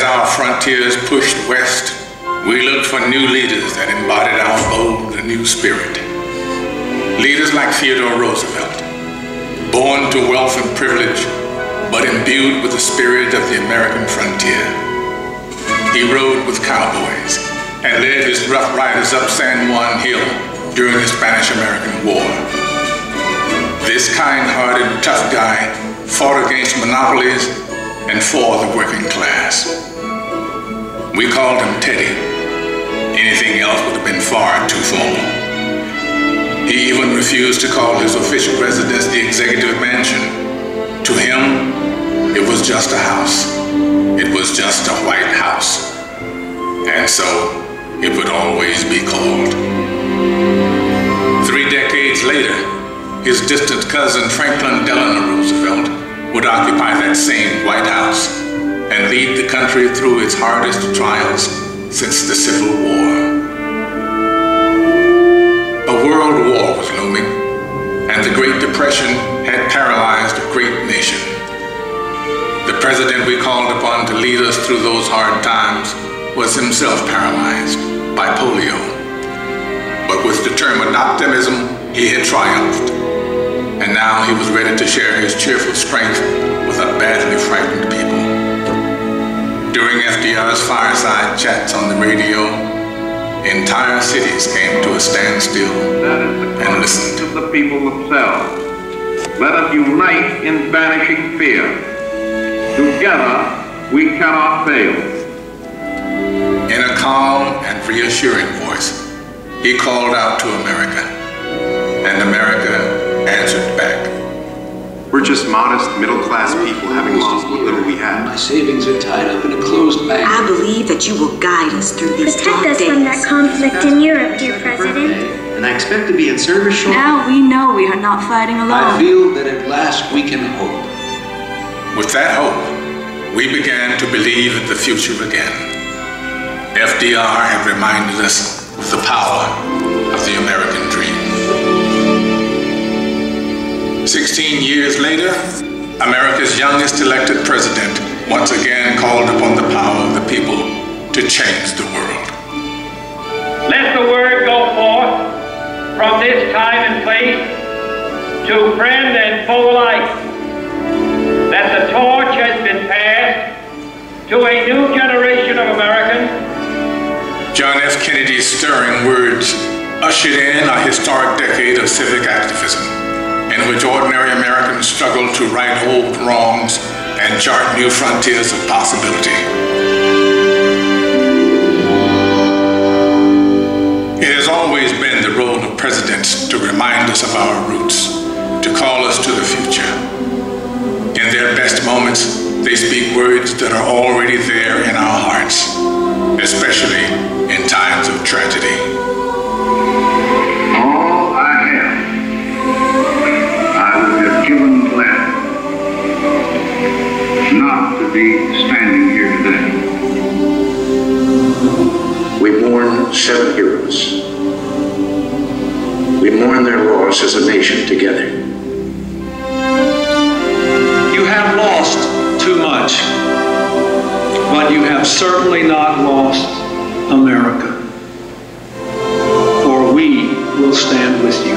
As our frontiers pushed west, we looked for new leaders that embodied our bold and new spirit. Leaders like Theodore Roosevelt, born to wealth and privilege, but imbued with the spirit of the American frontier. He rode with cowboys and led his rough riders up San Juan Hill during the Spanish-American War. This kind-hearted, tough guy fought against monopolies and for the working class. We called him Teddy. Anything else would have been far too formal. He even refused to call his official residence the Executive Mansion. To him, it was just a house. It was just a White House. And so, it would always be called. 3 decades later, his distant cousin Franklin Delano Roosevelt would occupy that same White House and lead the country through its hardest trials since the Civil War. A world war was looming, and the Great Depression had paralyzed a great nation. The president we called upon to lead us through those hard times was himself paralyzed by polio. But with determined optimism, he had triumphed. And now he was ready to share his cheerful strength with a badly frightened people. During FDR's fireside chats on the radio, entire cities came to a standstill and listened. To the people themselves. Let us unite in banishing fear. Together, we cannot fail. In a calm and reassuring voice, he called out to America, and America answered back. We're just modest, middle-class people having lost what little we had. My savings are tied up in a closed bank. I believe that you will guide us through these dark days. Protect us from that conflict in Europe, dear President. And I expect to be in service shortly. Now we know we are not fighting alone. I feel that at last we can hope. With that hope, we began to believe in the future again. FDR had reminded us of the power of the American dream. 16 years later, America's youngest elected president once again called upon the power of the people to change the world. Let the word go forth from this time and place to friend and foe alike that the torch has been passed to a new generation of Americans. John F. Kennedy's stirring words ushered in a historic decade of civic activism, in which ordinary Americans struggled to right old wrongs and chart new frontiers of possibility. It has always been the role of presidents to remind us of our roots, to call us to the future. In their best moments, they speak words that are already there in our hearts, especially in times of tragedy. All I have, I would have given gladly not to be standing here today. We mourn 7 heroes. We mourn their loss as a nation together. You have lost too much, but you have certainly not lost America, for we will stand with you.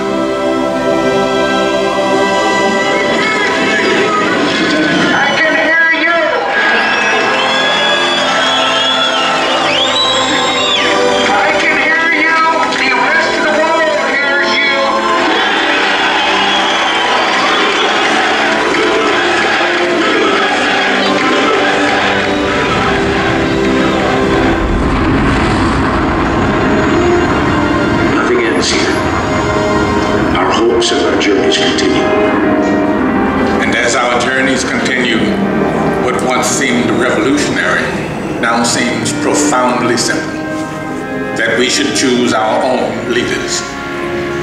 Seems profoundly simple, that we should choose our own leaders,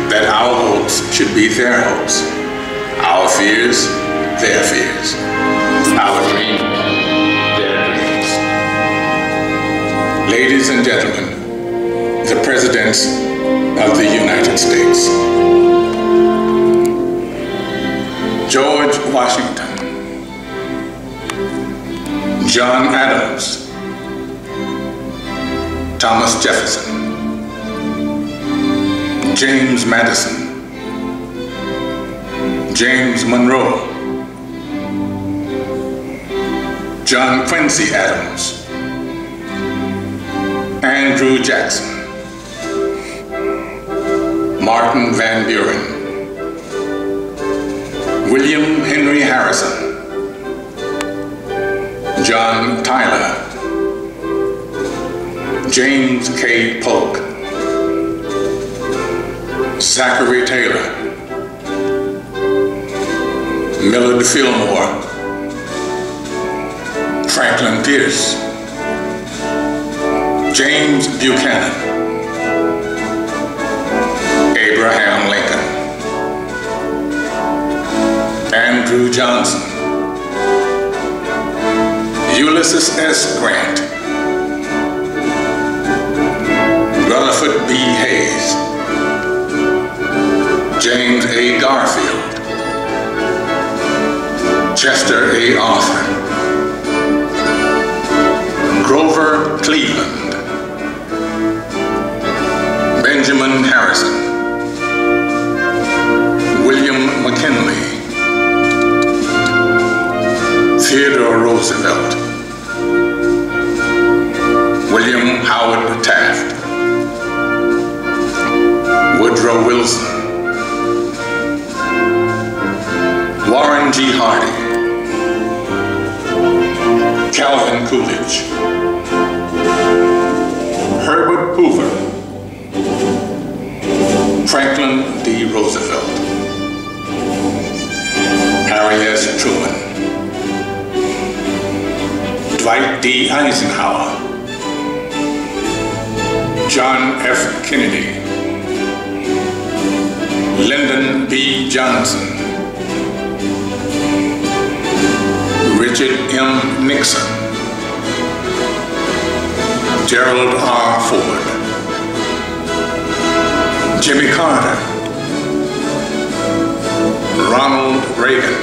that our hopes should be their hopes, our fears, their fears, our dreams, their dreams. Ladies and gentlemen, the Presidents of the United States. George Washington, John Adams, Thomas Jefferson, James Madison, James Monroe, John Quincy Adams, Andrew Jackson, Martin Van Buren, William Henry Harrison, John Tyler, James K. Polk, Zachary Taylor, Millard Fillmore, Franklin Pierce, James Buchanan, Abraham Lincoln, Andrew Johnson, Ulysses S. Grant, Rutherford B. Hayes, James A. Garfield, Chester A. Arthur, Grover Cleveland, Benjamin Harrison, William McKinley, Theodore Roosevelt, William Howard Taft, Woodrow Wilson, Warren G. Harding, Calvin Coolidge, Herbert Hoover, Franklin D. Roosevelt, Harry S. Truman, Dwight D. Eisenhower, John F. Kennedy, Lyndon B. Johnson, Richard M. Nixon, Gerald R. Ford, Jimmy Carter, Ronald Reagan,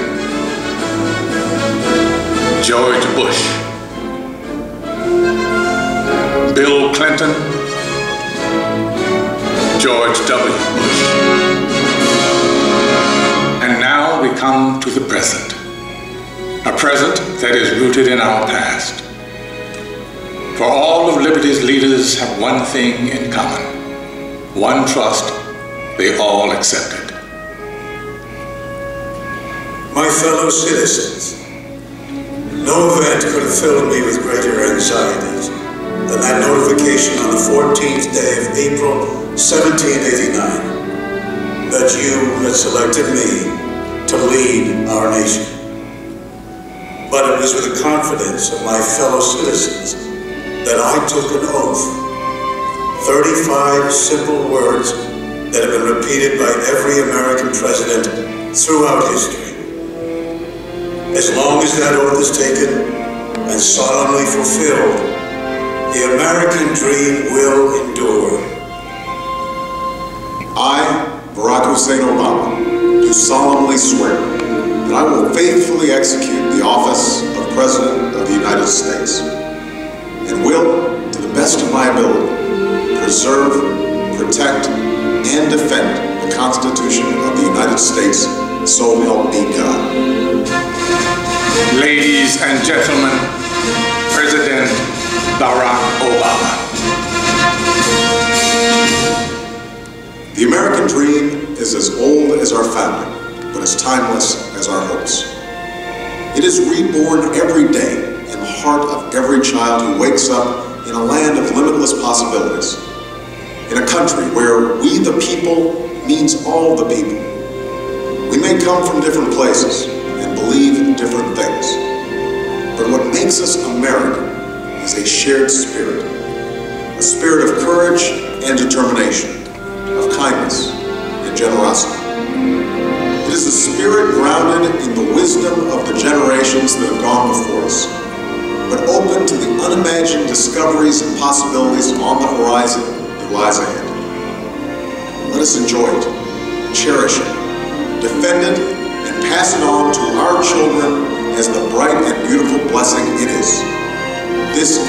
George Bush, Bill Clinton, George W. Bush. And now we come to the present, a present that is rooted in our past. For all of liberty's leaders have one thing in common, one trust they all accepted. My fellow citizens, no event could have filled me with greater anxieties than that notification on the 14th day of April 1789 that you had selected me to lead our nation. But it was with the confidence of my fellow citizens that I took an oath, 35 simple words that have been repeated by every American president throughout history. As long as that oath is taken and solemnly fulfilled, the American dream will endure. I, Barack Hussein Obama, do solemnly swear that I will faithfully execute the office of President of the United States and will, to the best of my ability, preserve, protect, and defend the Constitution of the United States, so help me God. Ladies and gentlemen, President Barack Obama. The American dream is as old as our founding, but as timeless as our hopes. It is reborn every day in the heart of every child who wakes up in a land of limitless possibilities, in a country where we the people means all the people. We may come from different places and believe in different things, but what makes us American is a shared spirit, a spirit of courage and determination, of kindness and generosity. It is a spirit grounded in the wisdom of the generations that have gone before us, but open to the unimagined discoveries and possibilities on the horizon that lies ahead. Let us enjoy it, cherish it, defend it, and pass it on to our children as the bright and beautiful blessing it is. This